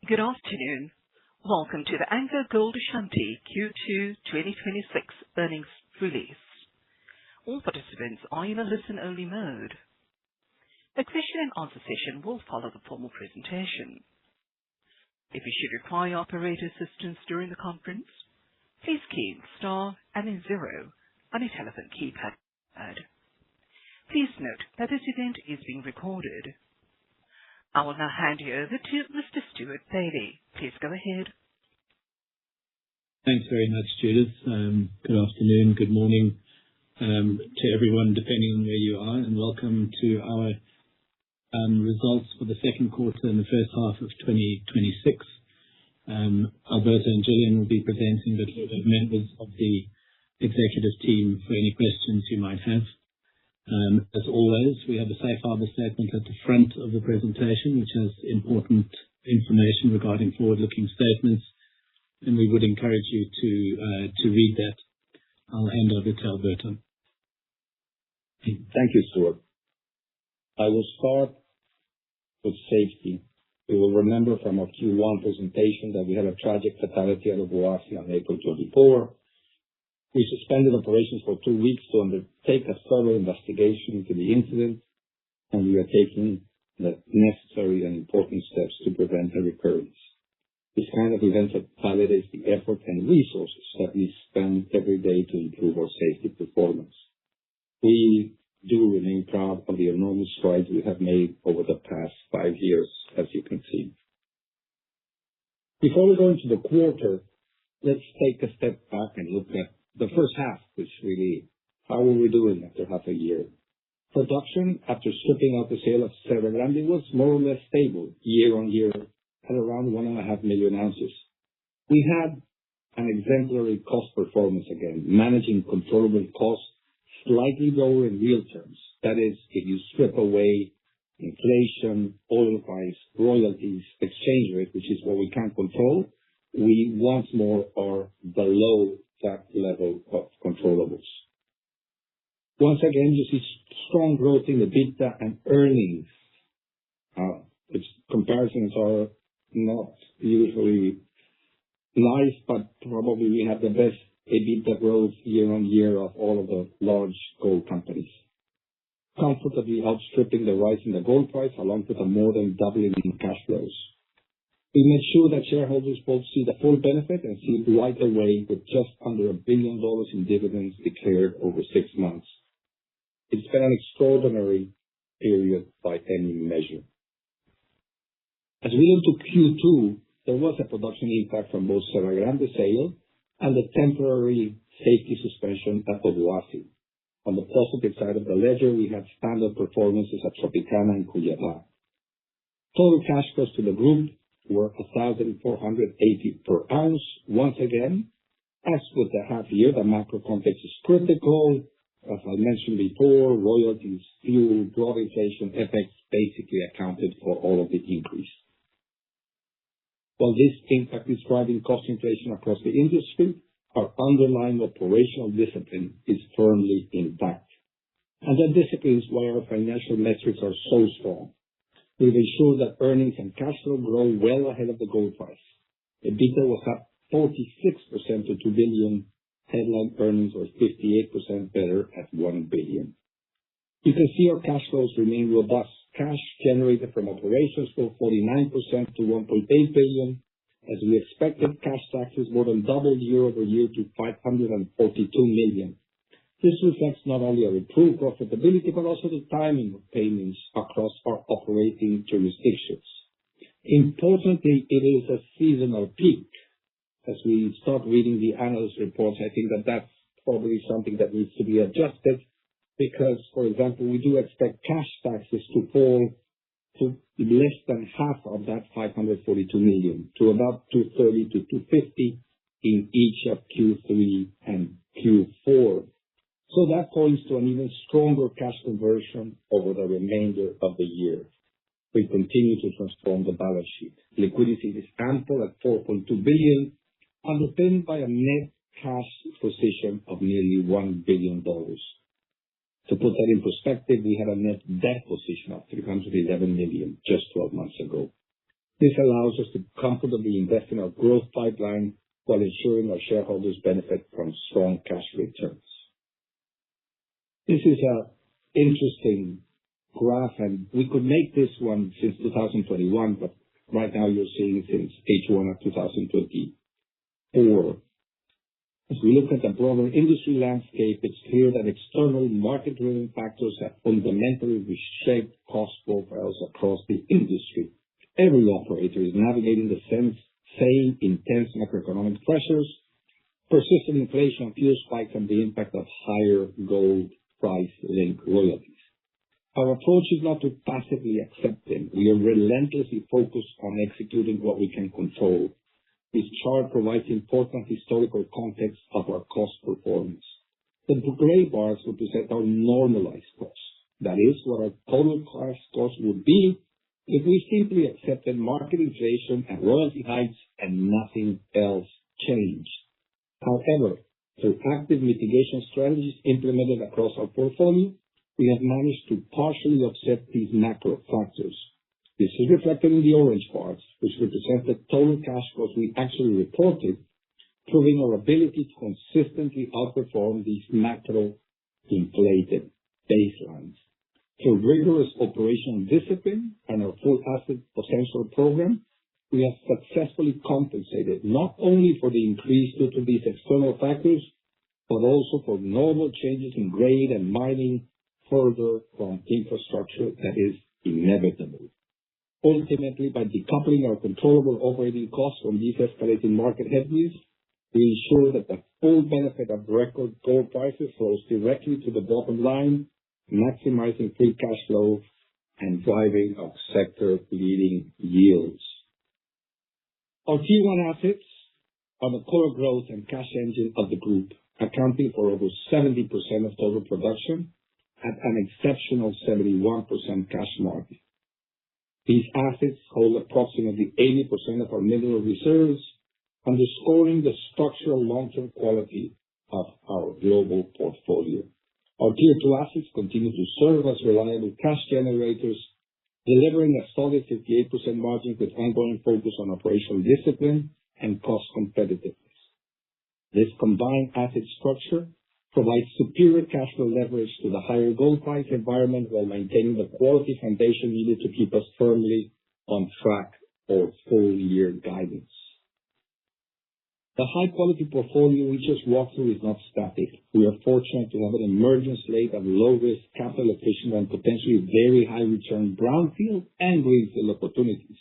Good afternoon. Welcome to the AngloGold Ashanti Q2 2026 earnings release. All participants are in a listen-only mode. A question and answer session will follow the formal presentation. If you should require operator assistance during the conference, please key in star and then 0 on your telephone keypad. Please note that this event is being recorded. I will now hand you over to Mr. Stuart Bailey. Please go ahead. Thanks very much, Judith. Good afternoon, good morning to everyone, depending on where you are, and welcome to our results for the second quarter and the first half of 2026. Alberto and Gillian will be presenting, but we have members of the executive team for any questions you might have. As always, we have a safe harbor statement at the front of the presentation, which has important information regarding forward-looking statements, and we would encourage you to read that. I'll hand over to Alberto. Thank you, Stuart. I will start with safety. You will remember from our Q1 presentation that we had a tragic fatality at Obuasi on April 24. We suspended operations for 2 weeks to undertake a thorough investigation into the incident, and we are taking the necessary and important steps to prevent a recurrence. This kind of event validates the effort and resources that we spend every day to improve our safety performance. We do remain proud of the enormous strides we have made over the past 5 years, as you can see. Before we go into the quarter, let's take a step back and look at the first half, which really, how are we doing after half a year? Production, after stripping out the sale of Serra Grande, was more or less stable year on year at around 1.5 million ounces. We had an exemplary cost performance again, managing controllable costs slightly lower in real terms. That is, if you strip away inflation, oil price, royalties, exchange rate, which is what we can't control, we once more are below that level of controllables. Once again, you see strong growth in the EBITDA and earnings. Its comparisons are not usually nice, but probably we have the best EBITDA growth year on year of all of the large gold companies, comfortably outstripping the rise in the gold price, along with a more than doubling in cash flows. We made sure that shareholders both see the full benefit and see it right away, with just under $1 billion in dividends declared over 6 months. It's been an extraordinary period by any measure. As we look to Q2, there was a production impact from both Serra Grande sale and the temporary safety suspension at Obuasi. On the positive side of the ledger, we had standard performances at Tropicana and Cuiabá. Total cash costs to the group were $1,480 per ounce. Once again, as with the half year, the macro context is critical. As I mentioned before, royalties, fuel, broad inflation effects basically accounted for all of the increase. While this impact is driving cost inflation across the industry, our underlying operational discipline is firmly intact. And that discipline is why our financial metrics are so strong. We've ensured that earnings and cash flow grow well ahead of the gold price. EBITDA was up 46% to $2 billion. Headline earnings were 58% better at $1 billion. You can see our cash flows remain robust. Cash generated from operations grew 49% to $1.8 billion. As we expected, cash taxes more than doubled year over year to $542 million. This reflects not only our improved profitability, but also the timing of payments across our operating jurisdictions. Importantly, it is a seasonal peak. As we start reading the analyst reports, I think that that's probably something that needs to be adjusted because, for example, we do expect cash taxes to fall to less than half of that $542 million, to about $230 to $250 in each of Q3 and Q4. So that points to an even stronger cash conversion over the remainder of the year. We continue to transform the balance sheet. Liquidity is ample at $4.2 billion, underpinned by a net cash position of nearly $1 billion. To put that in perspective, we had a net debt position of $311 million just 12 months ago. This allows us to comfortably invest in our growth pipeline while ensuring our shareholders benefit from strong cash returns. This is an interesting graph, and we could make this one since 2021, but right now you're seeing since H1 of 2024. As we look at the broader industry landscape, it's clear that external market-driven factors have fundamentally reshaped cost profiles across the industry. Every operator is navigating the same intense macroeconomic pressures, persistent inflation, fuel spikes, and the impact of higher gold price-linked royalties. Our approach is not to passively accept them. We are relentlessly focused on executing what we can control. This chart provides important historical context of our cost performance. The gray bars represent our normalized costs. That is what our total cash cost would be if we simply accepted market inflation and royalty hikes and nothing else changed. However, through active mitigation strategies implemented across our portfolio, we have managed to partially offset these macro factors. This is reflected in the orange bars, which represent the total cash costs we actually reported, proving our ability to consistently outperform these macro-inflated baselines. Through rigorous operational discipline and our full asset potential program, we have successfully compensated not only for the increase due to these external factors, but also for normal changes in grade and mining further from infrastructure that is inevitable. Ultimately, by decoupling our controllable operating costs from these escalating market headwinds, we ensure that the full benefit of record gold prices flows directly to the bottom line, maximizing free cash flow and driving our sector-leading yields. Our Tier 1 assets are the core growth and cash engine of the group, accounting for over 70% of total production at an exceptional 71% cash margin. These assets hold approximately 80% of our mineral reserves, underscoring the structural long-term quality of our global portfolio. Our Tier 2 assets continue to serve as reliable cash generators, delivering a solid 58% margin with ongoing focus on operational discipline and cost competitiveness. This combined asset structure provides superior cash flow leverage to the higher gold price environment while maintaining the quality foundation needed to keep us firmly on track for full-year guidance. The high-quality portfolio we just walked through is not static. We are fortunate to have an emerging slate of low-risk, capital-efficient, and potentially very high-return brownfield and greenfield opportunities.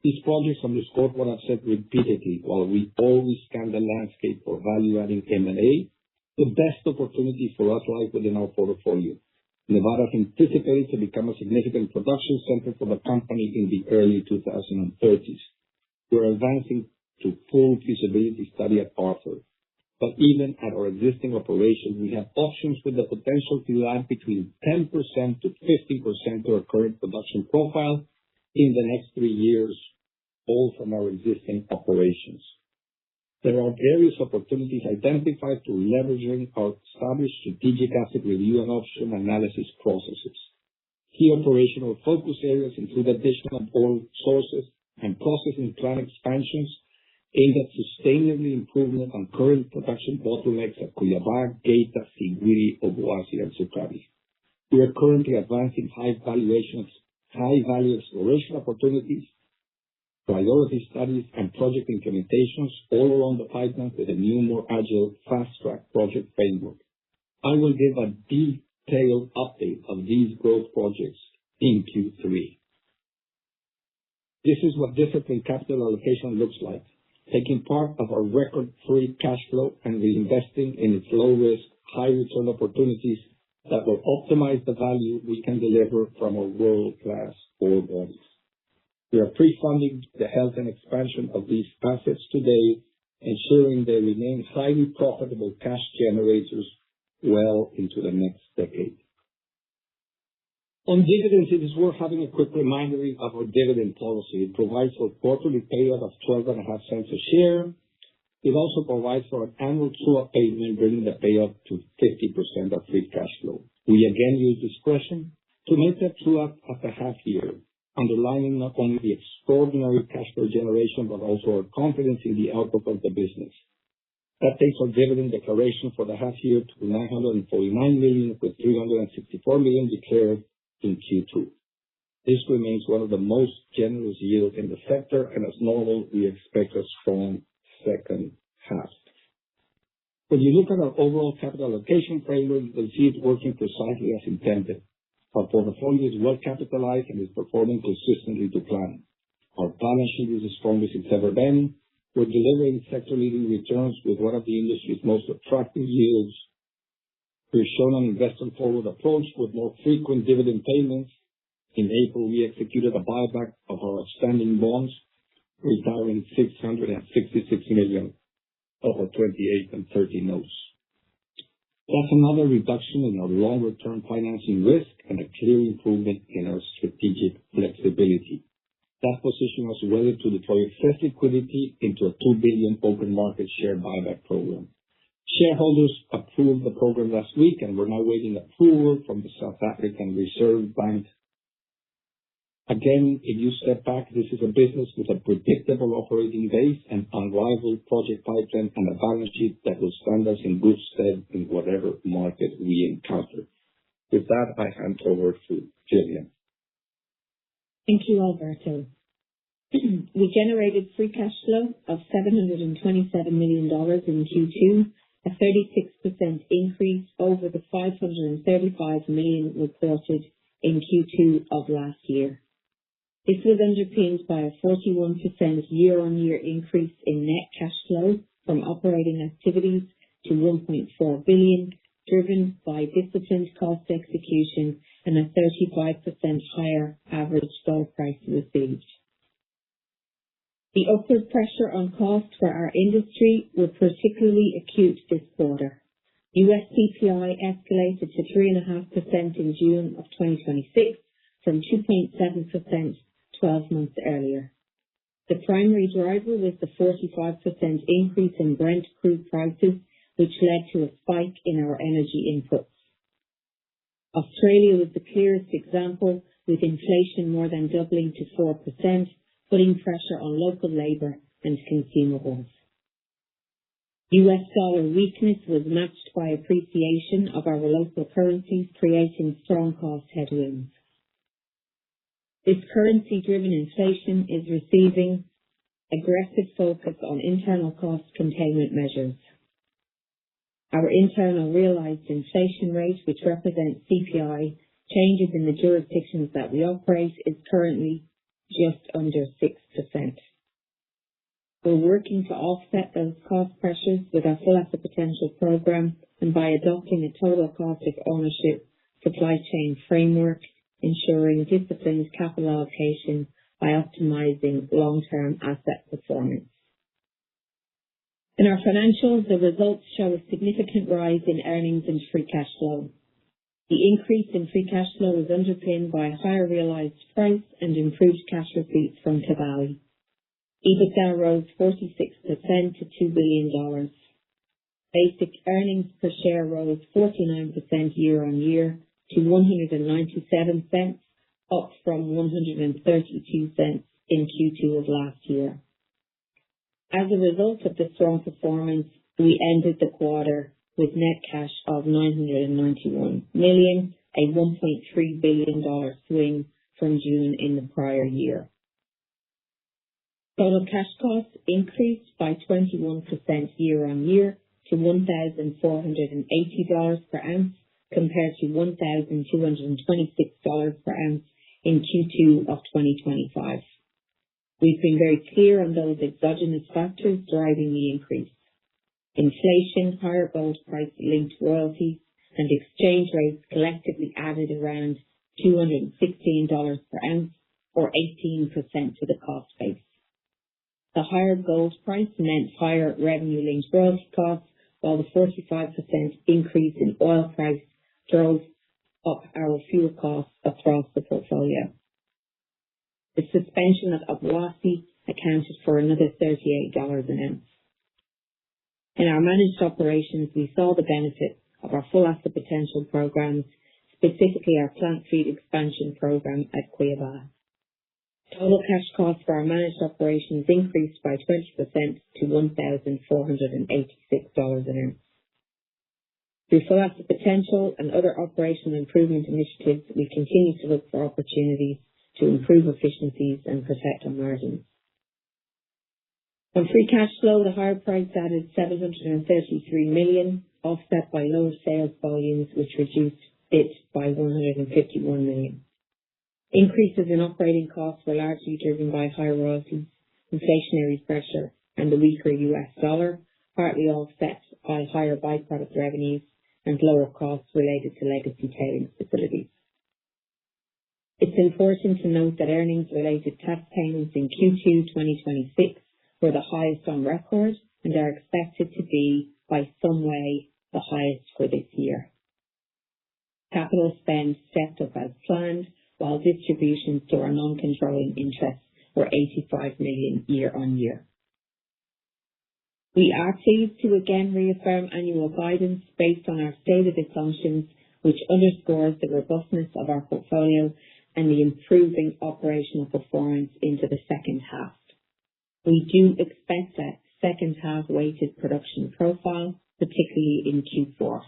These projects underscore what I've said repeatedly. While we always scan the landscape for value-adding M&A, the best opportunities for us lie within our portfolio. Nevada is anticipated to become a significant production center for the company in the early 2030s. We're advancing to full feasibility study at Arthur. But even at our existing operations, we have options with the potential to add between 10% to 15% to our current production profile in the next 3 years, all from our existing operations. There are various opportunities identified to leveraging our established strategic asset review and option analysis processes. Key operational focus areas include additional ore sources and processing plant expansions aimed at sustainably improvement on current production bottlenecks at Cuiabá, Geita, Siguiri, Obuasi, and Sukari. We are currently advancing high-value exploration opportunities, priority studies, and project implementations all along the pipeline with a new, more agile, fast-track project framework. I will give a detailed update of these growth projects in Q3. This is what disciplined capital allocation looks like, taking part of our record free cash flow and reinvesting in its low-risk, high-return opportunities that will optimize the value we can deliver from our world-class ore bodies. We are pre-funding the health and expansion of these assets today, ensuring they remain highly profitable cash generators well into the next decade. On dividends, it is worth having a quick reminder of our dividend policy. It provides for a quarterly payout of 12.5 cents a share. It also provides for an annual true-up payment, bringing the payout to 50% of free cash flow. We again use discretion to make that true-up at the half year. underlining not only the extraordinary cash flow generation, but also our confidence in the outlook of the business. That takes our dividend declaration for the half year to $949 million, with $364 million declared in Q2. This remains one of the most generous yields in the sector, and as normal, we expect a strong second half. When you look at our overall capital allocation framework, you can see it working precisely as intended. Our portfolio is well capitalized and is performing consistently to plan. Our balance sheet is the strongest it's ever been. We're delivering sector-leading returns with one of the industry's most attractive yields. We've shown an investor-forward approach with more frequent dividend payments. In April, we executed a buyback of our outstanding bonds, retiring $666 million of our 28 and 30 notes. That's another reduction in our longer-term financing risk and a clear improvement in our strategic flexibility. That positions us well to deploy excess liquidity into a $2 billion open market share buyback program. Shareholders approved the program last week, and we're now waiting approval from the South African Reserve Bank. Again, if you step back, this is a business with a predictable operating base, an unrivaled project pipeline, and a balance sheet that will stand us in good stead in whatever market we encounter. With that, I hand over to Gillian. Thank you, Alberto. We generated free cash flow of $727 million in Q2, a 36% increase over the $535 million reported in Q2 of last year. This was underpinned by a 41% year-on-year increase in net cash flow from operating activities to $1.4 billion, driven by disciplined cost execution and a 35% higher average gold price received. The upward pressure on costs for our industry was particularly acute this quarter. US CPI escalated to 3.5% in June of 2026 from 2.7% 12 months earlier. The primary driver was the 45% increase in Brent crude prices, which led to a spike in our energy inputs. Australia was the clearest example, with inflation more than doubling to 4%, putting pressure on local labour and consumables. US dollar weakness was matched by appreciation of our local currencies, creating strong cost headwinds. This currency-driven inflation is receiving aggressive focus on internal cost containment measures. Our internal realised inflation rate, which represents CPI changes in the jurisdictions that we operate, is currently just under 6%. We're working to offset those cost pressures with our Full Asset Potential programme and by adopting a total cost of ownership supply chain framework, ensuring disciplined capital allocation by optimising long-term asset performance. In our financials, the results show a significant rise in earnings and free cash flow. The increase in free cash flow is underpinned by a higher realised price and improved cash receipts from Kibali. EBITDA rose 46% to $2 billion. Basic earnings per share rose 49% year-on-year to 197 cents, up from 132 cents in Q2 of last year. As a result of the strong performance, we ended the quarter with net cash of $991 million, a $1.3 billion swing from June in the prior year. Total cash costs increased by 21% year-on-year to $1,480 per ounce, compared to $1,226 per ounce in Q2 of 2025. We've been very clear on those exogenous factors driving the increase. Inflation, higher gold price linked royalties, and exchange rates collectively added around $216 per ounce, or 18% to the cost base. The higher gold price meant higher revenue linked royalty costs, while the 45% increase in oil price drove up our fuel costs across the portfolio. The suspension of Obuasi accounted for another $38 an ounce. In our managed operations, we saw the benefit of our Full Asset Potential programs, specifically our plant feed expansion program at Cuiabá. Total cash costs for our managed operations increased by 20% to $1,486 an ounce. Through full asset potential and other operational improvement initiatives, we continue to look for opportunities to improve efficiencies and protect our margins. On free cash flow, the higher price added $733 million, offset by lower sales volumes, which reduced it by $151 million. Increases in operating costs were largely driven by higher royalties, inflationary pressure, and the weaker US dollar, partly offset by higher byproduct revenues and lower costs related to legacy tailings facilities. It's important to note that earnings-related tax payments in Q2 2026 were the highest on record and are expected to be, by some way, the highest for this year. Capital spend stepped up as planned, while distributions to our non-controlling interests were $85 million year-on-year. We are pleased to again reaffirm annual guidance based on our stated assumptions, which underscores the robustness of our portfolio and the improving operational performance into the second half. We do expect a second half weighted production profile, particularly in Q4.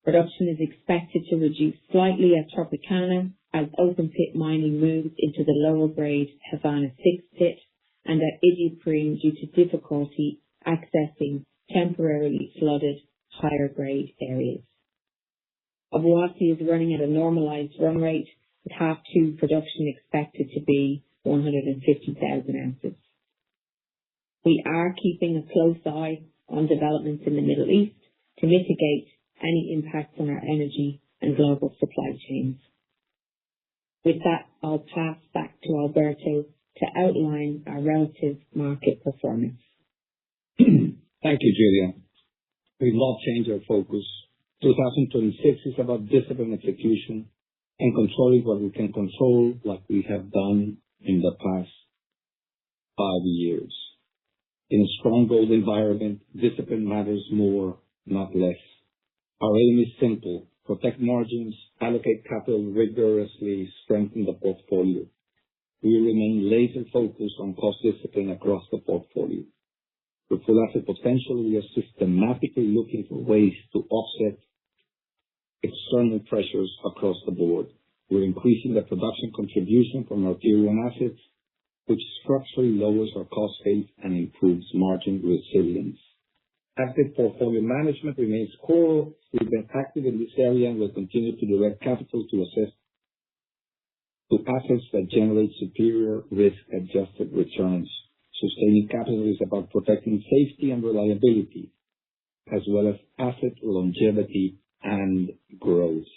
Production is expected to reduce slightly at Tropicana as open pit mining moves into the lower grade Havana 6 pit, and at Iduapriem due to difficulty accessing temporarily flooded higher grade areas. Obuasi is running at a normalized run rate, with half two production expected to be 150,000 ounces. We are keeping a close eye on developments in the Middle East to mitigate any impacts on our energy and global supply chains. With that, I'll pass back to Alberto to outline our relative market performance. Thank you, Julia. We've not changed our focus. 2026 is about disciplined execution and controlling what we can control, like we have done in the past 5 years. In a strong gold environment, discipline matters more, not less. Our aim is simple: protect margins, allocate capital rigorously, strengthen the portfolio. We remain laser focused on cost discipline across the portfolio. With full asset potential, we are systematically looking for ways to offset external pressures across the board. We're increasing the production contribution from our Tier 1 assets, which structurally lowers our cost base and improves margin resilience. Active portfolio management remains core. We've been active in this area and will continue to direct capital to assets that generate superior risk-adjusted returns. Sustaining capital is about protecting safety and reliability, as well as asset longevity and growth.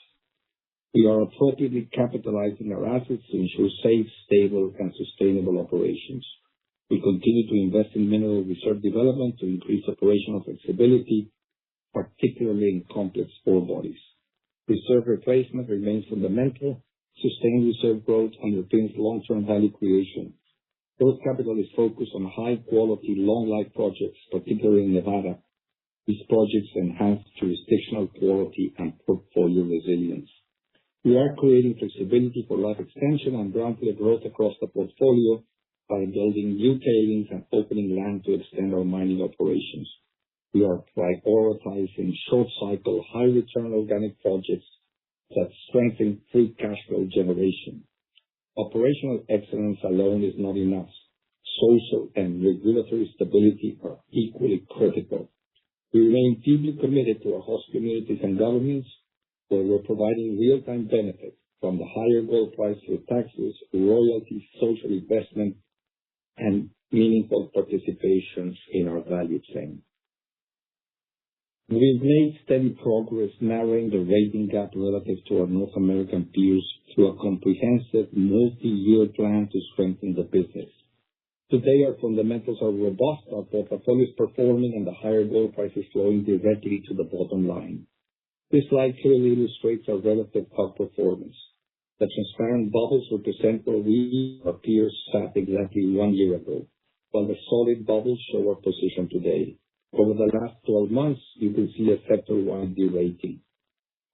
We are appropriately capitalizing our assets to ensure safe, stable, and sustainable operations. We continue to invest in mineral reserve development to increase operational flexibility, particularly in complex ore bodies. Reserve replacement remains fundamental. Sustained reserve growth underpins long-term value creation. Growth capital is focused on high-quality, long-life projects, particularly in Nevada. These projects enhance jurisdictional quality and portfolio resilience. We are creating flexibility for life extension and brownfield growth across the portfolio by building new tailings and opening land to extend our mining operations. We are prioritizing short-cycle, high-return organic projects that strengthen free cash flow generation. Operational excellence alone is not enough. Social and regulatory stability are equally critical. We remain deeply committed to our host communities and governments, where we're providing real-time benefit from the higher gold price through taxes, royalties, social investment, and meaningful participation in our value chain. We've made steady progress narrowing the rating gap relative to our North American peers through a comprehensive multi-year plan to strengthen the business. Today, our fundamentals are robust, our portfolio is performing, and the higher gold price is flowing directly to the bottom line. This slide clearly illustrates our relative outperformance. The transparent bubbles represent where we, our peers, sat exactly 1 year ago, while the solid bubbles show our position today. Over the last 12 months, you can see a sector-wide de-rating.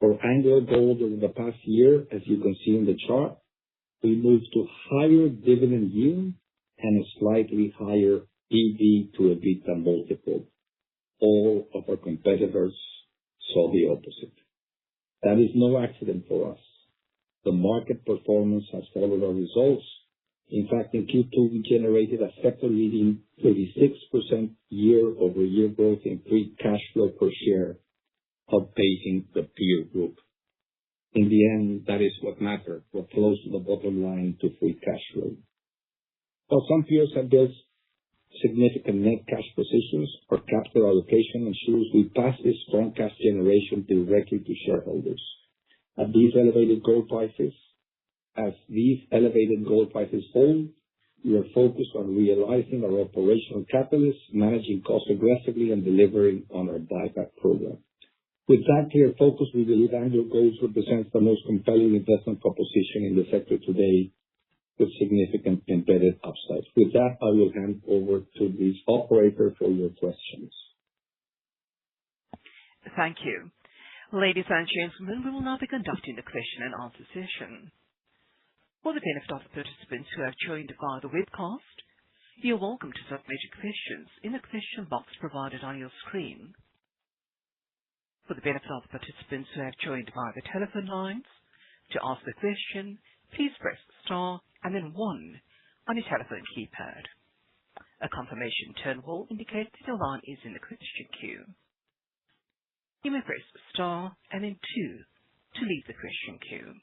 For AngloGold over the past year, as you can see in the chart, we moved to higher dividend yield and a slightly higher EV to EBITDA multiple. All of our competitors saw the opposite. That is no accident for us. The market performance has followed our results. In fact, in Q2, we generated a sector-leading 36% year-over-year growth in free cash flow per share, outpacing the peer group. In the end, that is what matters, what flows to the bottom line to free cash flow. While some peers have built significant net cash positions, our capital allocation ensures we pass this strong cash generation directly to shareholders. As these elevated gold prices hold, we are focused on realizing our operational catalysts, managing costs aggressively, and delivering on our buyback program. With that clear focus, we believe AngloGold represents the most compelling investment proposition in the sector today, with significant embedded upside. With that, I will hand over to the operator for your questions. Thank you. Ladies and gentlemen, we will now be conducting the question and answer session. For the benefit of the participants who have joined via the webcast, you're welcome to submit your questions in the question box provided on your screen. For the benefit of the participants who have joined via the telephone lines, to ask a question, please press star and then 1 on your telephone keypad. A confirmation tone will indicate that your line is in the question queue. You may press star and then 2 to leave the question queue.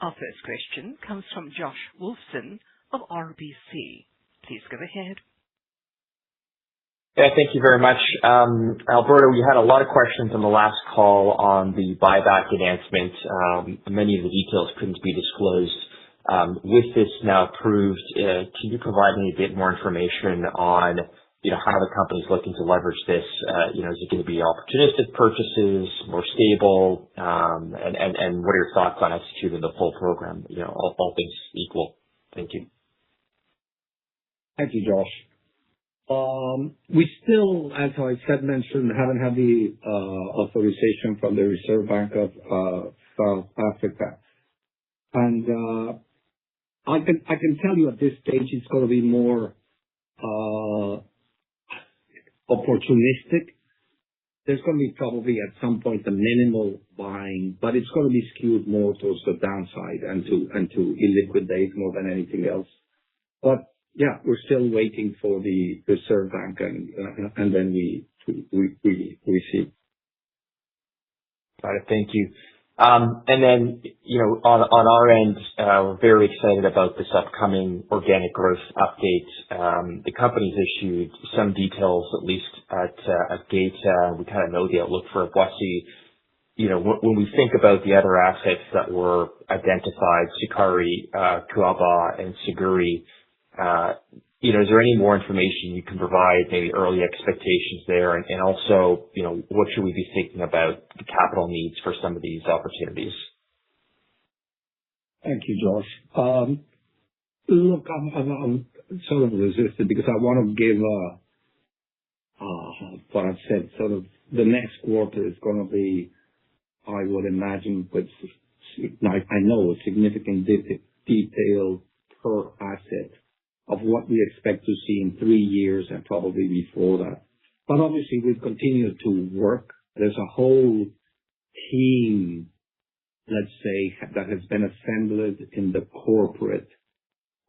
Our first question comes from Josh Wolfson of RBC. Please go ahead. Yeah, thank you very much. Alberto, we had a lot of questions on the last call on the buyback announcement. Many of the details couldn't be disclosed. With this now approved, can you provide me a bit more information on how the company's looking to leverage this? Is it going to be opportunistic purchases, more stable? And what are your thoughts on executing the full program, all things equal? Thank you. Thank you, Josh. We still, as I mentioned, haven't had the authorization from the Reserve Bank of South Africa. And I can tell you at this stage it's going to be more opportunistic. There's going to be probably at some point a minimal buying, but it's going to be skewed more towards the downside and to illiquid days more than anything else. But yeah, we're still waiting for the Reserve Bank, and then we see. Got it. Thank you. And then, on our end, we're very excited about this upcoming organic growth update. The company's issued some details, at least at Geita. We kind of know the outlook for Obuasi. When we think about the other assets that were identified, Sukari, Cuiabá, and Siguiri, is there any more information you can provide, maybe early expectations there? And also, what should we be thinking about the capital needs for some of these opportunities? Thank you, Josh. Look, I'm sort of resistant because I want to give what I've said, sort of the next quarter is going to be, I would imagine, but I know a significant detail per asset of what we expect to see in 3 years and probably before that. But obviously, we've continued to work. There's a whole team, let's say, that has been assembled in the corporate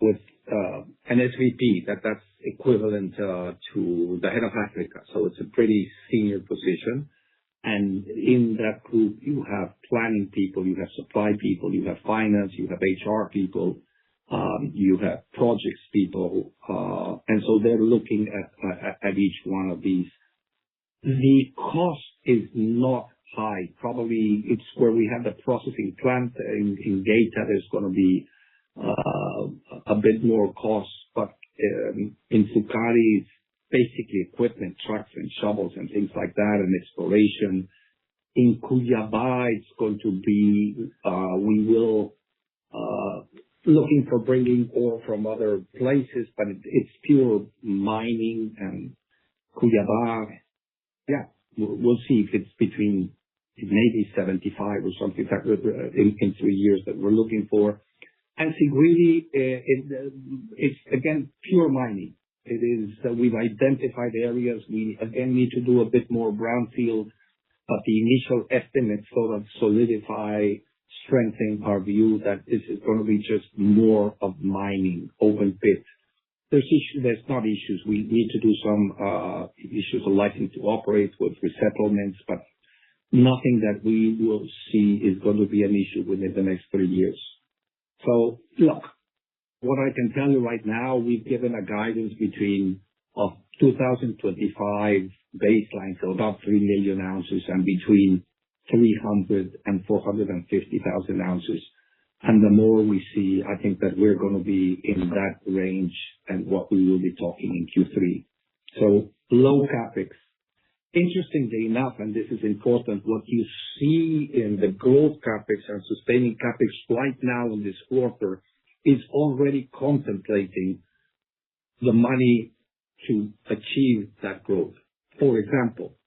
with an SVP that's equivalent to the head of Africa. So it's a pretty senior position. And in that group, you have planning people, you have supply people, you have finance, you have HR people, you have projects people, and so they're looking at each one of these. The cost is not high. Probably it's where we have the processing plant in Geita. There's going to be a bit more cost, but in Sukari, it's basically equipment, trucks and shovels and things like that, and exploration. In Cuiabá, it's going to be, we will looking for bringing ore from other places, but it's pure mining. And Cuiabá, yeah, we'll see if it's between it may be 75 or something that in 3 years that we're looking for. And Siguiri, it's again pure mining. It is we've identified areas. We again need to do a bit more brownfield, but the initial estimates sort of solidify, strengthen our view that this is going to be just more of mining, open pit. There's not issues. We need to do some issues of license to operate with resettlements, but nothing that we will see is going to be an issue within the next 3 years. So look, what I can tell you right now, we've given a guidance of 2025 baseline, so about 3 million ounces, and between 300 and 450,000 ounces. And the more we see, I think that we're going to be in that range and what we will be talking in Q3. So low capex. Interestingly enough, and this is important, what you see in the growth capex and sustaining capex right now in this quarter is already contemplating the money to achieve that growth. For example,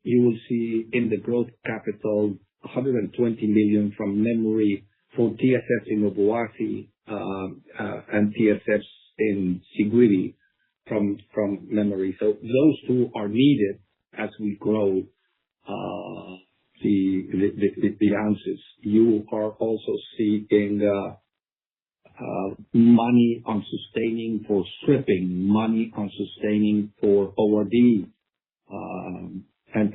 you will see in the growth capital 120 million from memory for TSFs in Obuasi and TSFs in Siguiri from memory. So those two are needed as we grow the ounces. You are also seeing money on sustaining for stripping, money on sustaining for ORD, and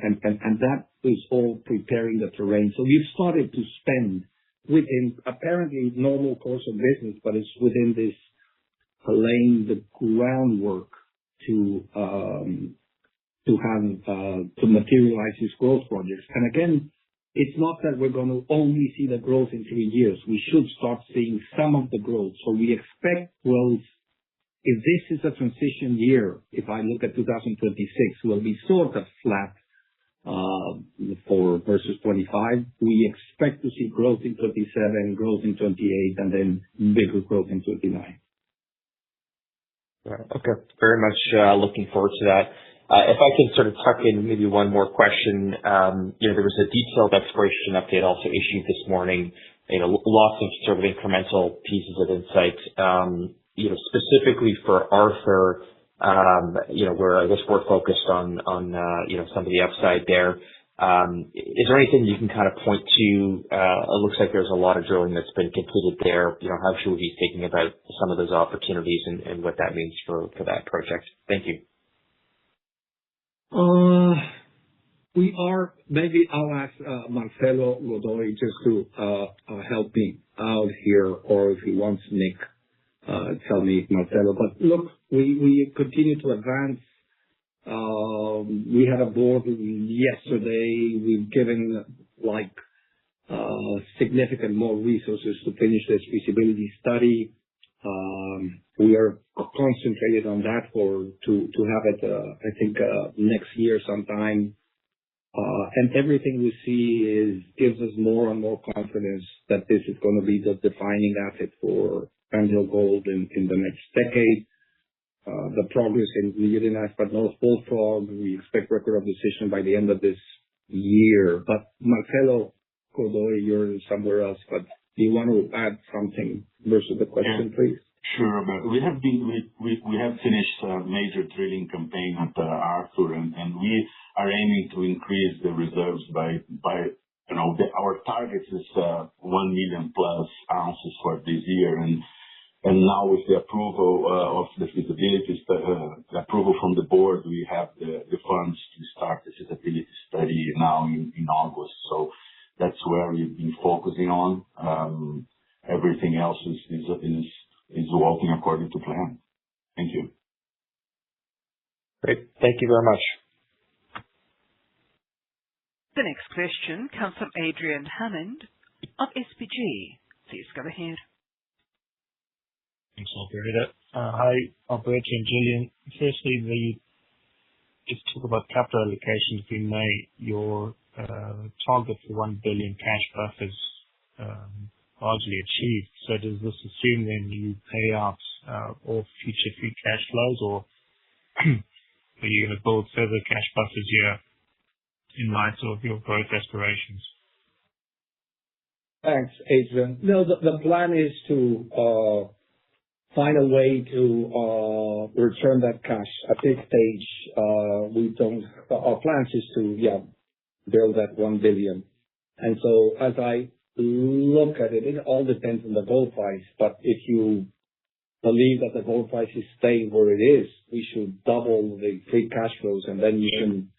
that is all preparing the terrain. So we've started to spend within apparently normal course of business, but it's within this laying the groundwork to materialize these growth projects. And again, it's not that we're going to only see the growth in 3 years. We should start seeing some of the growth. So we expect growth. If this is a transition year, if I look at 2026, will be sort of flat for versus 25. We expect to see growth in 27, growth in 28, and then bigger growth in 29. Okay. Very much looking forward to that. If I can sort of tuck in maybe one more question. There was a detailed exploration update also issued this morning. Lots of sort of incremental pieces of insight. Specifically for Arthur, where I guess we're focused on some of the upside there. Is there anything you can kind of point to? It looks like there's a lot of drilling that's been completed there. How should we be thinking about some of those opportunities and what that means for that project? Thank you. Maybe I'll ask Marcelo Godoy just to help me out here, or if he wants Nick, tell me, Marcelo. But look, we continue to advance. We had a board yesterday. We've given significant more resources to finish this feasibility study. We are concentrated on that to have it, I think, next year sometime. And everything we see gives us more and more confidence that this is going to be the defining asset for AngloGold in the next decade. The progress in Yurinas, but North Bullfrog, we expect record of decision by the end of this year. But Marcelo Godoy, you're somewhere else, but do you want to add something versus the question, please? Sure, but we have finished a major drilling campaign at Arthur, and we are aiming to increase the reserves by our target is 1 million plus ounces for this year, and now with the approval of the feasibility, the approval from the board, we have the funds to start the feasibility study now in August. So that's where we've been focusing on. Everything else is working according to plan. Thank you. Great. Thank you very much. The next question comes from Adrian Hammond of SPG. Please go ahead. Thanks, operator. Hi, operator and Gillian. Firstly, just talk about capital allocation. If you may, your target for 1 billion cash buffers largely achieved. So does this assume then you pay out all future free cash flows, or are you going to build further cash buffers here? in light of your growth aspirations? Thanks, Adrian. No, the plan is to find a way to return that cash. At this stage, our plan is to build that $1 billion. As I look at it all depends on the gold price, but if you believe that the gold price is staying where it is, we should double the free cash flows, and then you can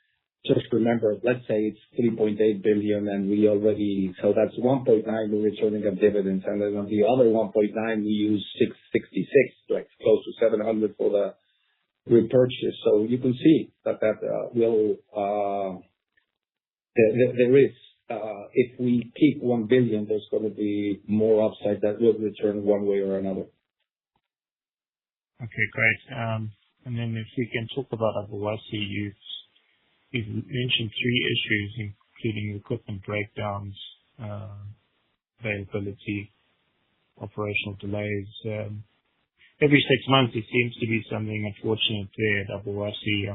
just remember, let's say it's $3.8 billion, and so that's 1.9 we're returning of dividends, and then on the other 1.9 we use 666, like close to 700 for the repurchase. So you can see that will there is if we keep $1 billion, there's going to be more upside that will return one way or another. Okay, great. And then if we can talk about Obuasi, you've mentioned three issues, including equipment breakdowns, availability, operational delays. Every 6 months there seems to be something unfortunate there at Obuasi.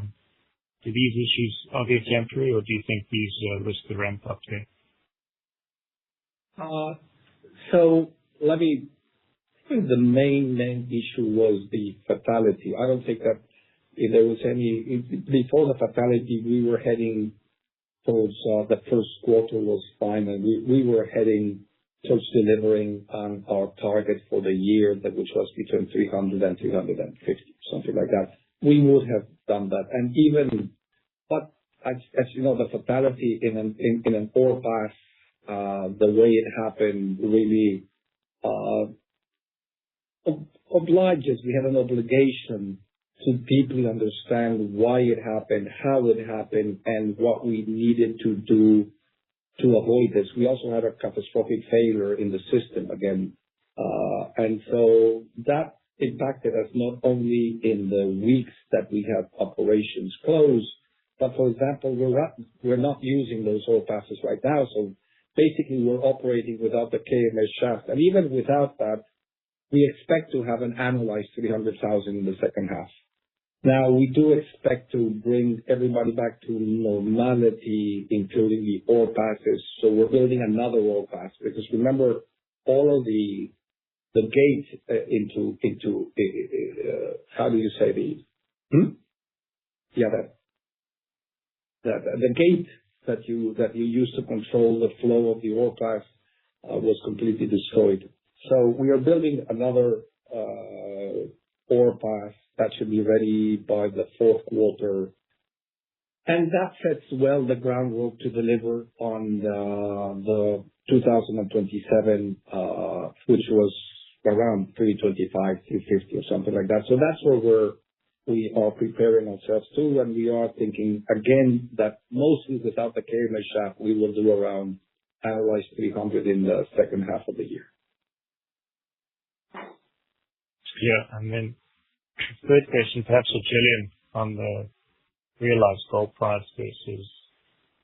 Do these issues, are they temporary, or do you think these risk the ramp up there? The main issue was the fatality. I don't think that if there was before the fatality, we were heading towards the first quarter was fine, and we were heading towards delivering on our target for the year, which was between 300 and 350, something like that. We would have done that. But as you know, the fatality in an ore pass, the way it happened really obliges. We have an obligation to deeply understand why it happened, how it happened, and what we needed to do to avoid this. We also had a catastrophic failure in the system again. And so that impacted us not only in the weeks that we have operations closed, but for example, we're not using those ore passes right now. So basically we're operating without the KMS shaft. And even without that, we expect to have an annualized 300,000 in the second half. Now, we do expect to bring everybody back to normality, including the ore passes. So we're building another ore pass, because remember, all of the gate into how do you say the gate that you use to control the flow of the ore pass was completely destroyed. So we are building another ore pass that should be ready by the fourth quarter. And that sets well the groundwork to deliver on the 2027, which was around 325, 350 or something like that. So that's where we are preparing ourselves to, and we are thinking again that mostly without the KMS shaft, we will do around annualized 300 in the second half of the year. Yeah, and then third question, perhaps for Gillian, on the realized gold price versus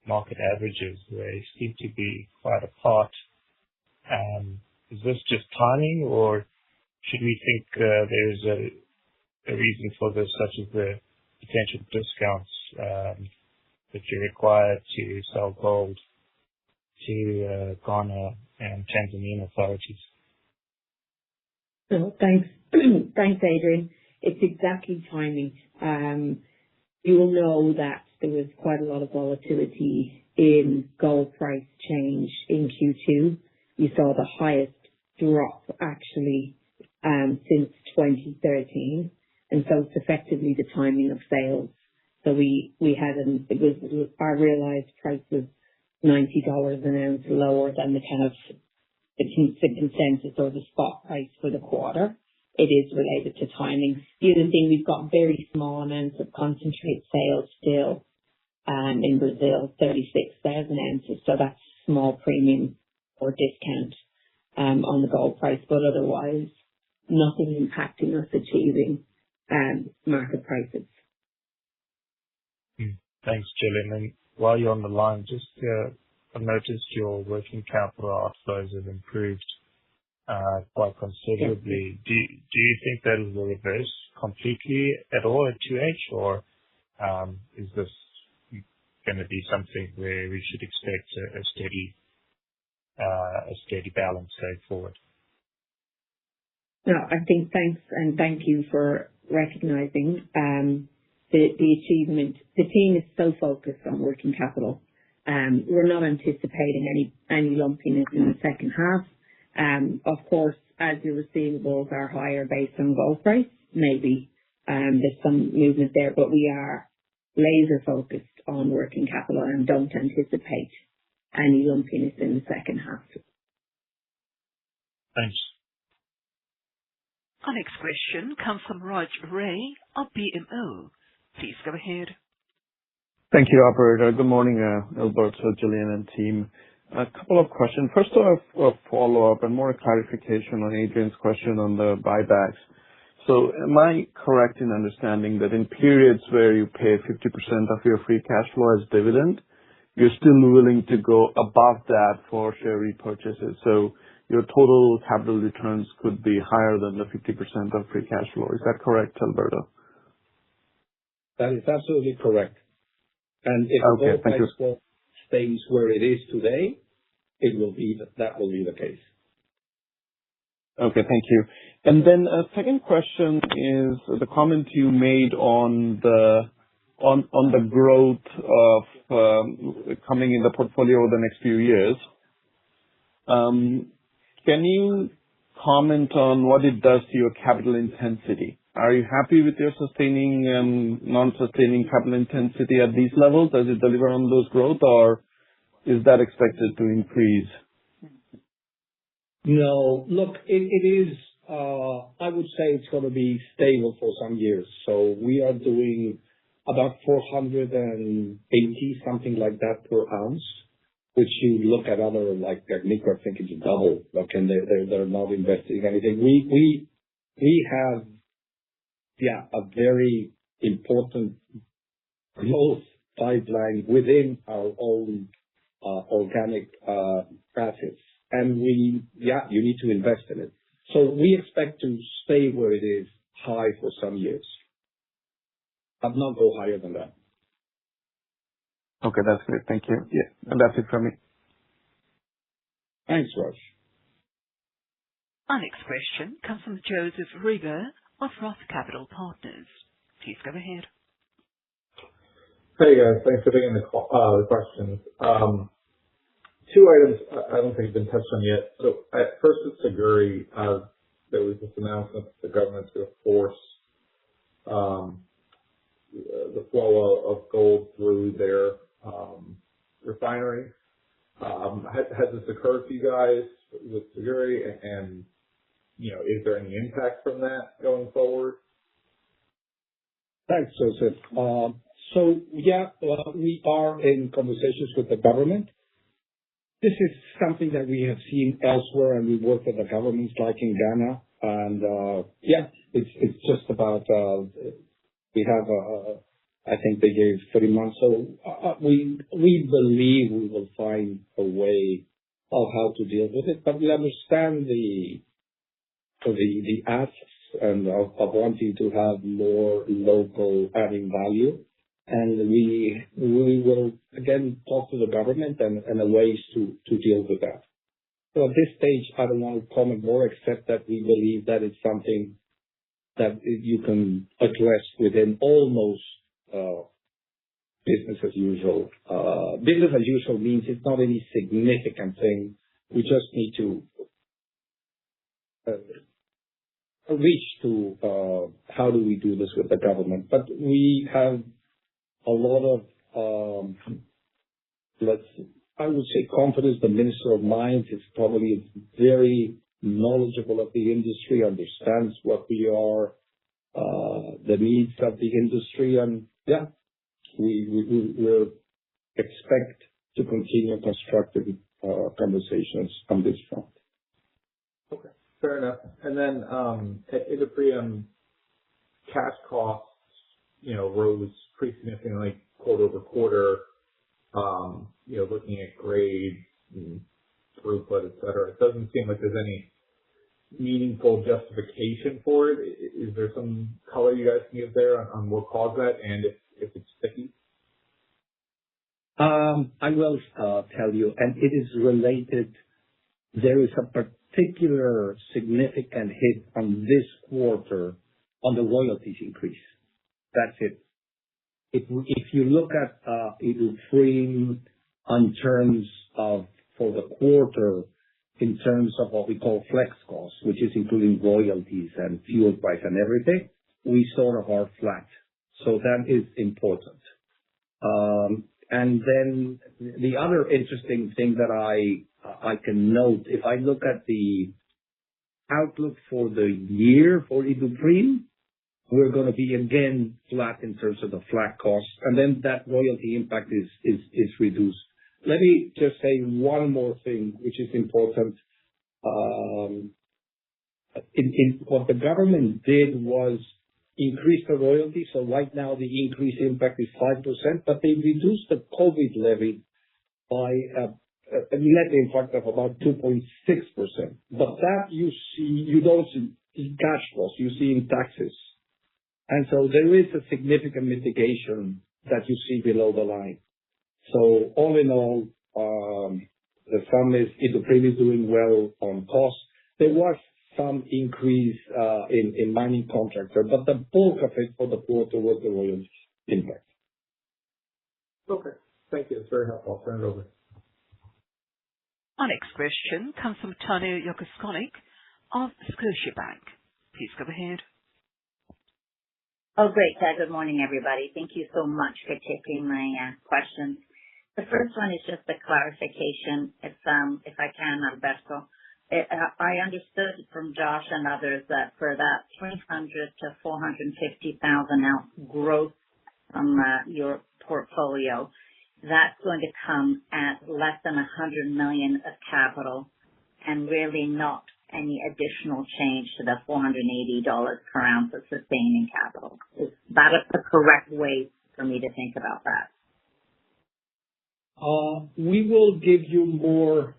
market averages. They seem to be quite apart. Is this just timing, or should we think there's a reason for this, such as the potential discounts that you require to sell gold to Ghana and Tanzanian authorities? So thanks, Adrian. It's exactly timing. You will know that there was quite a lot of volatility in gold price change in Q2. You saw the highest drop actually since 2013, and so it's effectively the timing of sales. So our realized price was $90 an ounce lower than the consensus or the spot price for the quarter. It is related to timing. The other thing, we've got very small amounts of concentrate sales still in Brazil, 36,000 ounces. So that's small premium or discount on the gold price, but otherwise nothing impacting us achieving market prices. Thanks, Gillian. And while you're on the line, just I've noticed your working capital outflows have improved quite considerably. Do you think that will reverse completely at all at 2H, or is this going to be something where we should expect a steady balance going forward? No, I think thanks, and thank you for recognizing the achievement. The team is so focused on working capital. We're not anticipating any lumpiness in the second half. Of course, as your receivables are higher based on gold price, maybe there's some movement there, but we are laser focused on working capital and don't anticipate any lumpiness in the second half. Thanks. Our next question comes from Raj Ray of BMO. Please go ahead. Thank you, operator. Good morning, Alberto, Gillian, and team. A couple of questions. First off, a follow-up and more clarification on Adrian's question on the buybacks. So am I correct in understanding that in periods where you pay 50% of your free cash flow as dividend, you're still willing to go above that for share repurchases? So your total capital returns could be higher than the 50% of free cash flow. Is that correct, Alberto? That is absolutely correct. And if Okay, gold thank you. price stays where it is today, that will be the case. Okay, thank you. And then a second question is the comment you made on the growth of coming in the portfolio over the next few years. Can you comment on what it does to your capital intensity? Are you happy with your sustaining and non-sustaining capital intensity at these levels? Does it deliver on those growth, or is that expected to increase? No. Look, it is, I would say it's going to be stable for some years. So we are doing about 480, something like that per ounce, which you look at other, like Agnico, I think it's double. Okay, they're not investing anything. We have, a very important growth pipeline within our own organic assets. And you need to invest in it. So we expect to stay where it is high for some years, but not go higher than that. Okay, that's great. Thank you. Yeah, and that's it from me. Thanks, Raj. Our next question comes from Joseph Rieger of Roth Capital Partners. Please go ahead. Hey guys, thanks for taking the questions. Two items I don't think have been touched on yet. So at first with Siguiri, there was this announcement that the government's going to force the flow of gold through their refinery. Has this occurred to you guys with Siguiri, and is there any impact from that going forward? Thanks, Joseph. We are in conversations with the government. This is something that we have seen elsewhere, and we work with the governments like in Ghana. And it's just about, we have, I think they gave 30 months. So we believe we will find a way of how to deal with it. But we understand the asks and of wanting to have more local adding value. And we will again talk to the government and the ways to deal with that. So at this stage, I don't want to comment more except that we believe that it's something that you can address within almost business as usual. Business as usual means it's not any significant thing. We just need to reach to how do we do this with the government. But we have a lot of, I would say confidence. The Minister of Mines is probably very knowledgeable of the industry, understands what we are, the needs of the industry. And we will expect to continue constructive conversations on this front. Okay, fair enough. And then at Iduapriem, cash costs, rose pretty significantly quarter-over-quarter. Looking at grade and throughput, et cetera, it doesn't seem like there's any meaningful justification for it. Is there some color you guys can give there on what caused that and if it's sticky? I will tell you, and it is related. There is a particular significant hit on this quarter on the royalties increase. That's it. If you look at Iduapriem in terms of for the quarter, in terms of what we call flex costs, which is including royalties and fuel price and everything, we sort of are flat. So that is important. And then the other interesting thing that I can note, if I look at the outlook for the year for Iduapriem, we're going to be again flat in terms of the flat cost, and then that royalty impact is reduced. Let me just say one more thing, which is important. What the government did was increase the royalty. So right now the increase impact is 5%, but they reduced the COVID levy by a net impact of about 2.6%. But that you don't see in cash flows, you see in taxes. And so there is a significant mitigation that you see below the line. So all in all, the sum is Iduapriem is doing well on cost. There was some increase in mining contractor, but the bulk of it for the quarter was the royalties impact. Okay. Thank you. It's very helpful. I'll turn it over. Our next question comes from Tanya Jakusconek of Scotiabank. Please go ahead. Oh, great. Good morning, everybody. Thank you so much for taking my questions. The first one is just a clarification, if I can, Alberto. I understood from Josh and others that for that 300 to 450,000 ounce growth from your portfolio, that's going to come at less than $100 million of capital and really not any additional change to the $480 per ounce of sustaining capital. Is that the correct way for me to think about that? We will give you more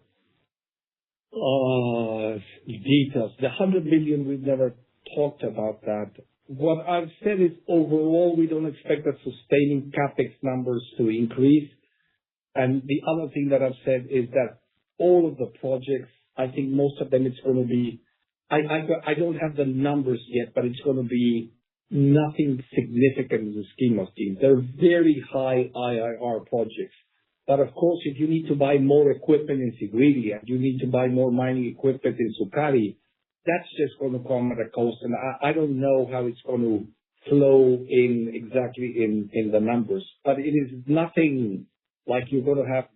details. The $100 million, we've never talked about that. What I've said is overall, we don't expect the sustaining CapEx numbers to increase. And the other thing that I've said is that all of the projects, I think most of them, it's going to be, I don't have the numbers yet, but it's going to be nothing significant in the scheme of things. They're very high IRR projects. But of course, if you need to buy more equipment in Siguiri and you need to buy more mining equipment in Sukari, that's just going to come at a cost. And I don't know how it's going to flow in exactly in the numbers. But it is nothing like you're going to have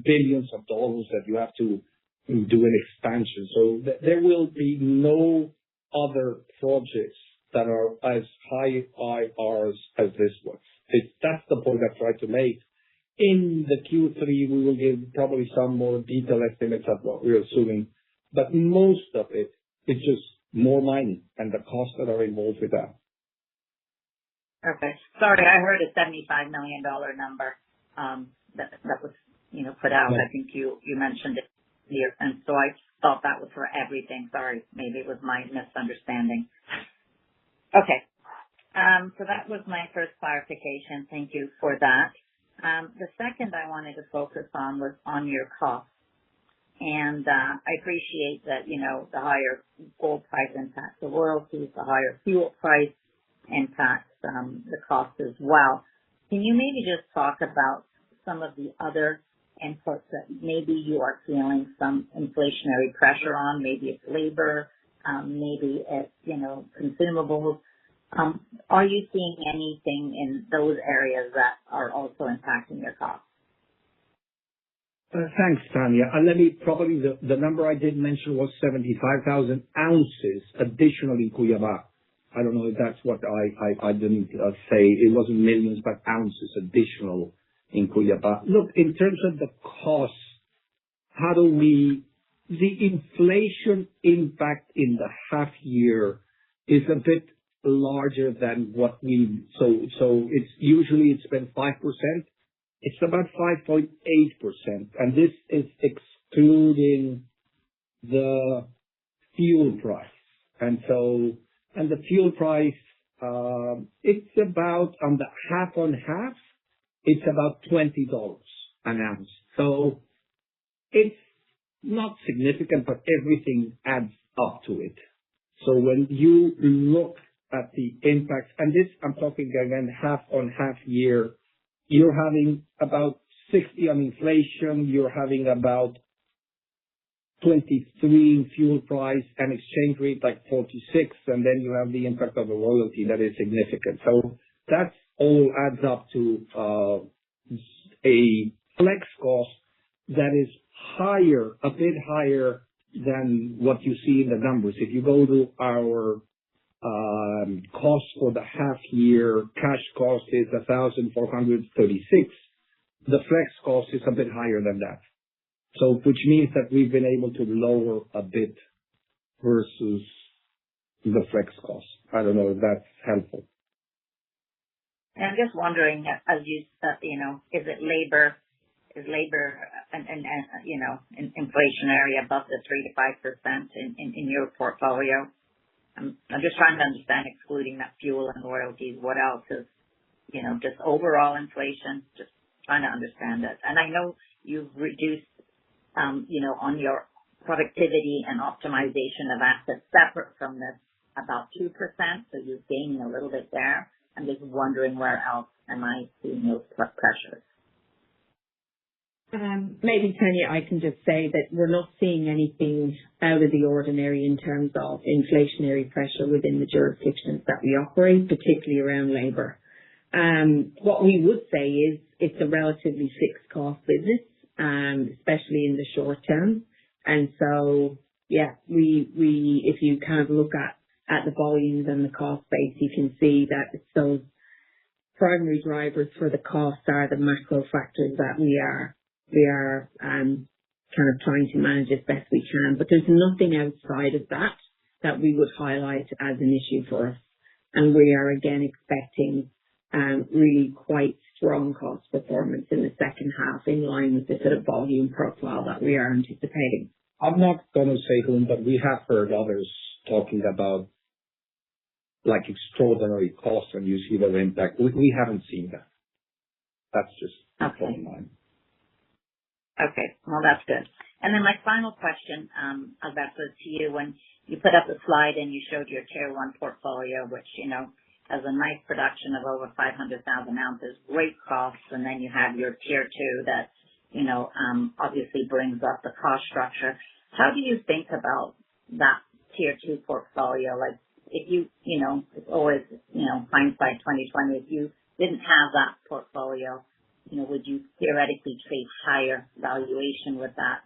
billions of dollars that you have to do an expansion. So there will be no other projects that are as high IRRs as this one. That's the point I tried to make. In the Q3, we will give probably some more detailed estimates of what we're assuming, but most of it is just more mining and the costs that are involved with that. Okay. Sorry, I heard a $75 million number that was put out. I think you mentioned it here, and so I thought that was for everything. Sorry, maybe it was my misunderstanding. Okay. So that was my first clarification. Thank you for that. The second I wanted to focus on was on your costs. And I appreciate that, the higher gold price impacts the royalties, the higher fuel price impacts the cost as well. Can you maybe just talk about some of the other inputs that maybe you are feeling some inflationary pressure on? Maybe it's labor, maybe it's, consumables. Are you seeing anything in those areas that are also impacting your costs? Thanks, Tanya. And let me probably, the number I did mention was 75,000 ounces additional in Cuiabá. I don't know if that's what I didn't say. It wasn't millions, but ounces additional in Cuiabá. Look, in terms of the costs, the inflation impact in the half year is a bit larger than what so it's usually it's been 5%. It's about 5.8%, and this is excluding the fuel price. And the fuel price, it's about on the half on half, it's about $20. announced. So it's not significant, but everything adds up to it. So when you look at the impact, and this I'm talking again half on half year, you're having about 60 on inflation, you're having about 23 in fuel price and exchange rate like 46, and then you have the impact of the royalty that is significant. So that's all adds up to a flex cost that is higher, a bit higher than what you see in the numbers. If you go to our cost for the half year, cash cost is 1,436. The flex cost is a bit higher than that. So, which means that we've been able to lower a bit versus the flex cost. I don't know if that's helpful. I'm just wondering, as you is it labor? Is labor and inflationary above the 3 to 5% in your portfolio? I'm just trying to understand, excluding that fuel and royalties, what else is just overall inflation. Just trying to understand it. And I know you've reduced on your productivity and optimization of assets separate from this about 2%, so you're gaining a little bit there. I'm just wondering where else am I seeing those pressures? Maybe, Tanya, I can just say that we're not seeing anything out of the ordinary in terms of inflationary pressure within the jurisdictions that we operate, particularly around labour. What we would say is it's a relatively fixed cost business, especially in the short term. And so, yeah, we if you kind of look at the volumes and the cost base, you can see that those primary drivers for the costs are the macro factors that we are kind of trying to manage as best we can. But there's nothing outside of that we would highlight as an issue for us. And we are again expecting really quite strong cost performance in the second half, in line with the sort of volume profile that we are anticipating. I'm not going to say whom, but we have heard others talking about like extraordinary costs, and you see their impact. We haven't seen that. That's just okay. in mind. Okay, well that's good. And then my final question, Alberto, to you. When you put up the slide and you showed your Tier 1 portfolio, which has a nice production of over 500,000 ounces, great costs, and then you have your Tier 2 that obviously brings up the cost structure. How do you think about that Tier 2 portfolio? Like, if it's always, hindsight 2020, if you didn't have that portfolio, would you theoretically trade higher valuation with that,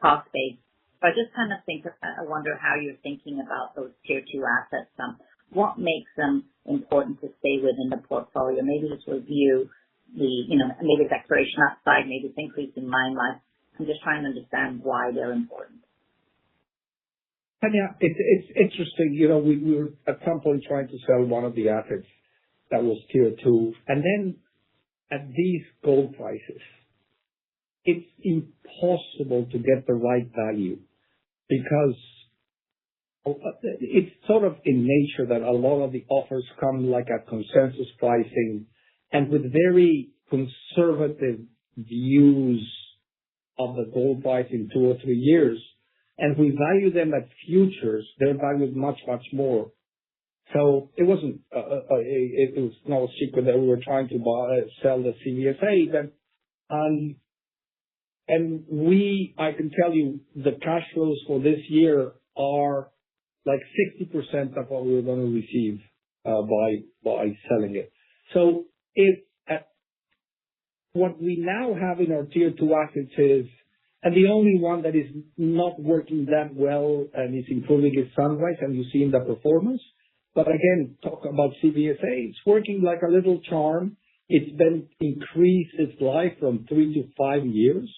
cost base? So I just kind of I wonder how you're thinking about those Tier 2 assets. What makes them important to stay within the portfolio? Maybe just review maybe it's exploration upside, maybe it's increasing mine life. I'm just trying to understand why they're important. And yeah, it's interesting. We were at some point trying to sell one of the assets that was Tier 2, and then at these gold prices, it's impossible to get the right value, because it's sort of in nature that a lot of the offers come like at consensus pricing and with very conservative views of the gold price in 2 or 3 years. And we value them at futures, they're valued much, much more. So it wasn't, it was no secret that we were trying to sell the CVSA. And I can tell you the cash flows for this year are like 60% of what we were going to receive by selling it. So what we now have in our Tier 2 assets is, and the only one that is not working that well and is improving is Sunrise, and you see in the performance. But again, talk about CVSA, it's working like a little charm. It's been increased its life from 3 to 5 years.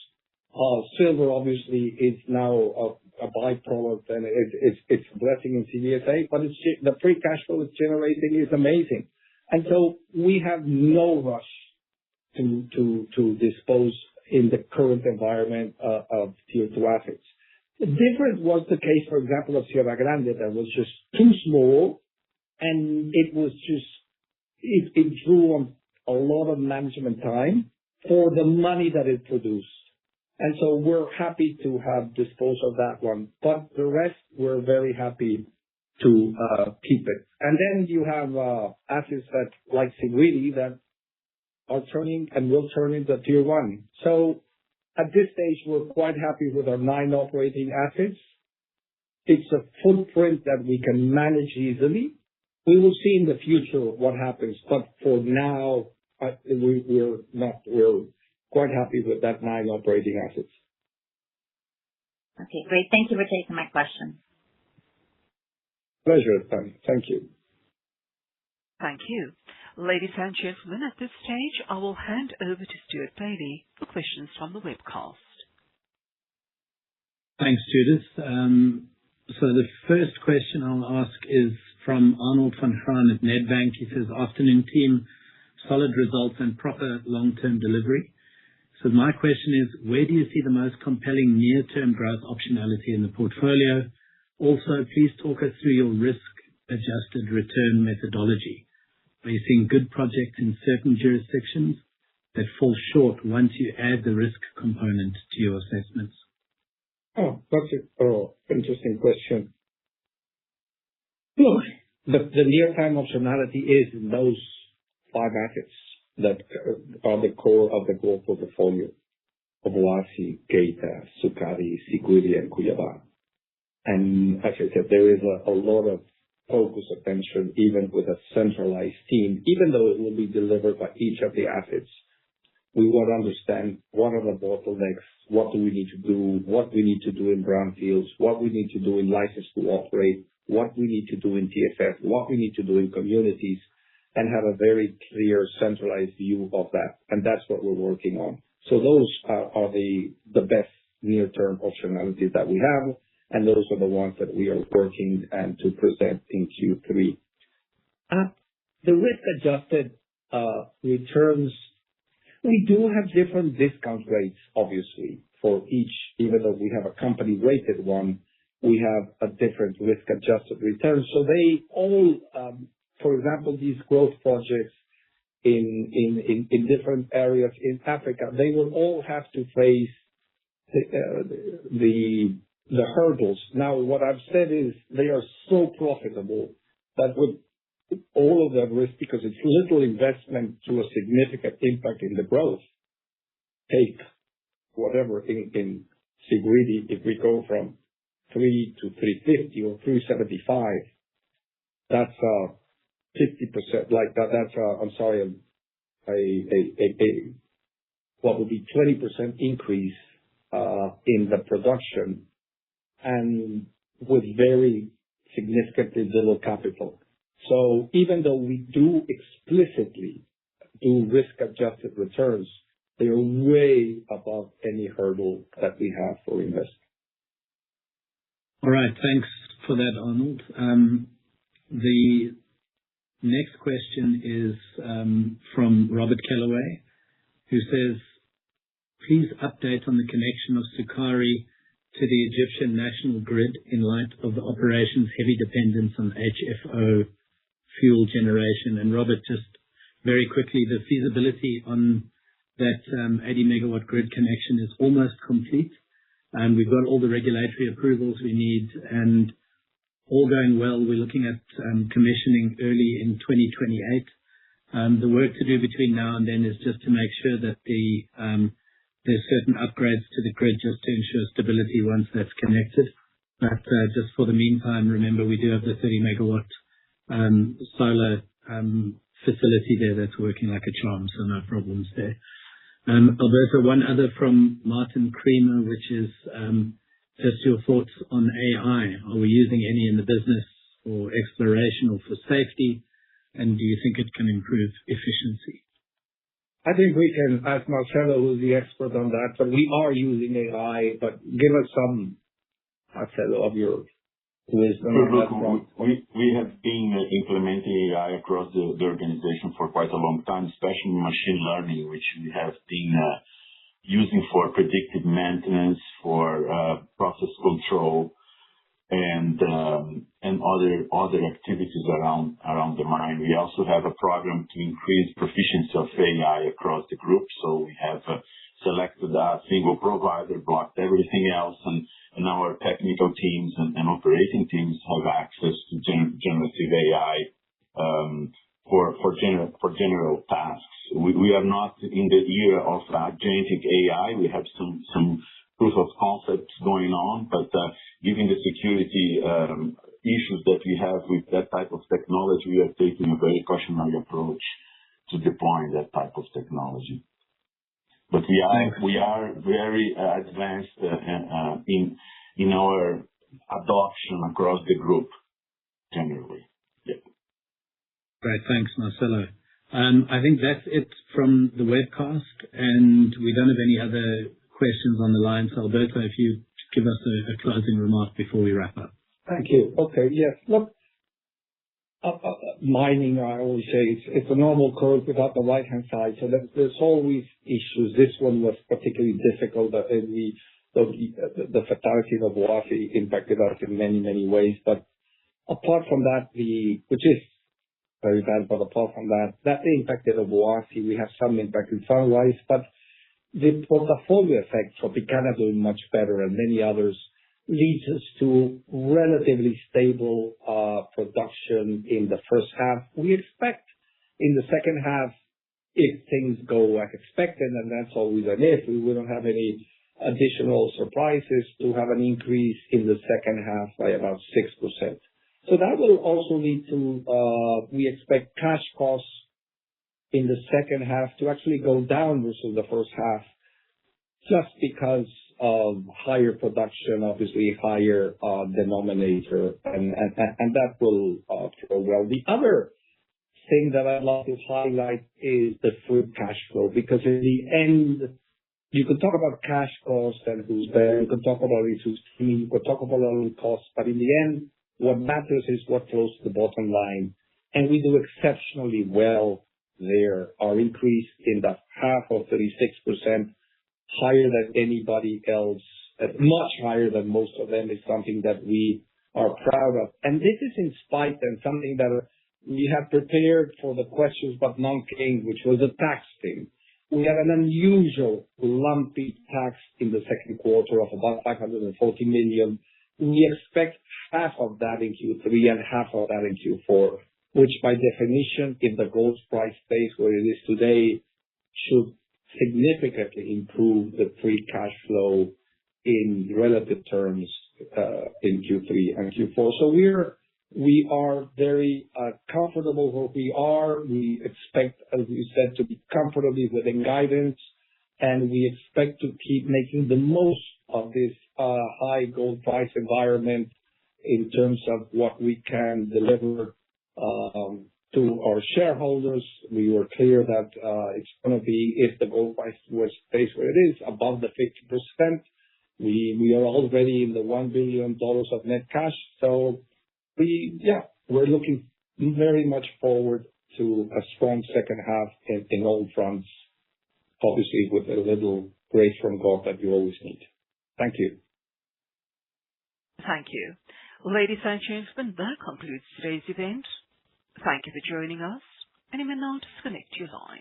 Silver obviously is now a byproduct, and it's a blessing in CVSA, but the free cash flow it's generating is amazing. And so we have no rush to dispose in the current environment of Tier 2 assets. The difference was the case, for example, of Sierra Grande, that was just too small, and it was just, it drew on a lot of management time. for the money that it produced. And so we're happy to have disposed of that one. But the rest, we're very happy to keep it. And then you have assets that, like Siguiri, that are turning and will turn into Tier 1. So at this stage, we're quite happy with our 9 operating assets. It's a footprint that we can manage easily. We will see in the future what happens, but for now, we're quite happy with that 9 operating assets. Okay, great. Thank you for taking my question. Pleasure, Tanya. Thank you. Thank you. Ladies and gentlemen, at this stage, I will hand over to Stuart Bailey for questions from the webcast. Thanks, Judith. So the first question I'll ask is from Arnold van Graan at Nedbank. He says, "Afternoon, team. Solid results and proper long-term delivery. So my question is, where do you see the most compelling near-term growth optionality in the portfolio? Also, please talk us through your risk-adjusted return methodology. Are you seeing good projects in certain jurisdictions that fall short once you add the risk component to your assessments?" Oh, that's an interesting question. Look, the near-term optionality is in those 5 assets that are the core of the gold portfolio: Obuasi, Geita, Sukari, Siguiri, and Cuiabá. And as I said, there is a lot of focus, attention, even with a centralized team, even though it will be delivered by each of the assets. We want to understand what are the bottlenecks, what do we need to do, what we need to do in brownfields, what we need to do in license to operate, what we need to do in TFF, what we need to do in communities, and have a very clear centralized view of that. And that's what we're working on. So those are the best near-term optionalities that we have, and those are the ones that we are working and to present in Q3. The risk-adjusted returns, we do have different discount rates, obviously, for each. Even though we have a company-rated one, we have a different risk-adjusted return. So they all, for example, these growth projects in different areas in Africa, they will all have to face the hurdles. Now, what I've said is they are so profitable that with all of that risk, because it's little investment to a significant impact in the growth. Take whatever in Siguiri, if we go from 3 to 350 or 375, that's 50%. Like that, that's I'm sorry, what would be 20% increase in the production, and with very significantly little capital. So even though we do explicitly do risk-adjusted returns, they are way above any hurdle that we have for investment. All right. Thanks for that, Arnold. The next question is from Robert Kellaway, who says, "Please update on the connection of Sukari to the Egyptian national grid in light of the operation's heavy dependence on HFO fuel generation." And Robert, just very quickly, the feasibility on that 80 megawatt grid connection is almost complete. And we've got all the regulatory approvals we need, and all going well. We're looking at commissioning early in 2028. The work to do between now and then is just to make sure that there's certain upgrades to the grid just to ensure stability once that's connected. But just for the meantime, remember, we do have the 30 megawatt solar facility there that's working like a charm, so no problems there. Alberto, one other from Martin Creamer, which is just your thoughts on AI. Are we using any in the business for exploration or for safety? And do you think it can improve efficiency? I think we can ask Marcelo, who's the expert on that, but we are using AI. But give us some, Marcelo, of your wisdom on that front. We have been implementing AI across the organization for quite a long time, especially machine learning, which we have been using for predictive maintenance, for process control. and other activities around the mine. We also have a program to increase proficiency of AI across the group. So we have selected a single provider, blocked everything else, and our technical teams and operating teams have access to generative AI for general tasks. We are not in the era of agentic AI. We have some proof of concepts going on, but given the security issues that we have with that type of technology, we are taking a very cautionary approach to deploying that type of technology. But we are very advanced in our adoption across the group generally. Yeah. Great. Thanks, Marcelo. I think that's it from the webcast, and we don't have any other questions on the line. So Alberto, if you give us a closing remark before we wrap up. Thank you. Okay. Yes. Look, mining, I always say it's a normal curve without the right-hand side. So there's always issues. This one was particularly difficult. The fatality of Obuasi impacted us in many, many ways. But apart from that, which is very bad, but apart from that impacted Obuasi. We have some impact in Sunrise, but the portfolio effect for Tropicana doing much better and many others leads us to relatively stable production in the first half. We expect in the second half, if things go as expected, and that's always an if, we don't have any additional surprises, to have an increase in the second half by about 6%. So that will also lead to, we expect cash costs in the second half to actually go down versus the first half, just because of higher production, obviously higher denominator, and that will go well. The other thing that I'd like to highlight is the free cash flow, because in the end, you could talk about cash costs and who's better, you could talk about who's clean, you could talk about all costs, but in the end, what matters is what flows to the bottom line. And we do exceptionally well there. Our increase in the half of 36%, higher than anybody else, much higher than most of them, is something that we are proud of. And this is in spite and something that we have prepared for the questions, but none came, which was a tax thing. We had an unusual lumpy tax in the second quarter of about $540 million. We expect half of that in Q3 and half of that in Q4, which by definition, if the gold price stays where it is today, should significantly improve the free cash flow in relative terms in Q3 and Q4. So we are very comfortable where we are. We expect, as we said, to be comfortably within guidance, and we expect to keep making the most of this high gold price environment in terms of what we can deliver to our shareholders. We were clear that it's going to be, if the gold price stays where it is, above the 50%. We are already in the $1 billion of net cash. So we're looking very much forward to a strong second half in all fronts, obviously with a little grace from God that you always need. Thank you. Thank you. Ladies and gentlemen, that concludes today's event. Thank you for joining us, and you may now disconnect your line.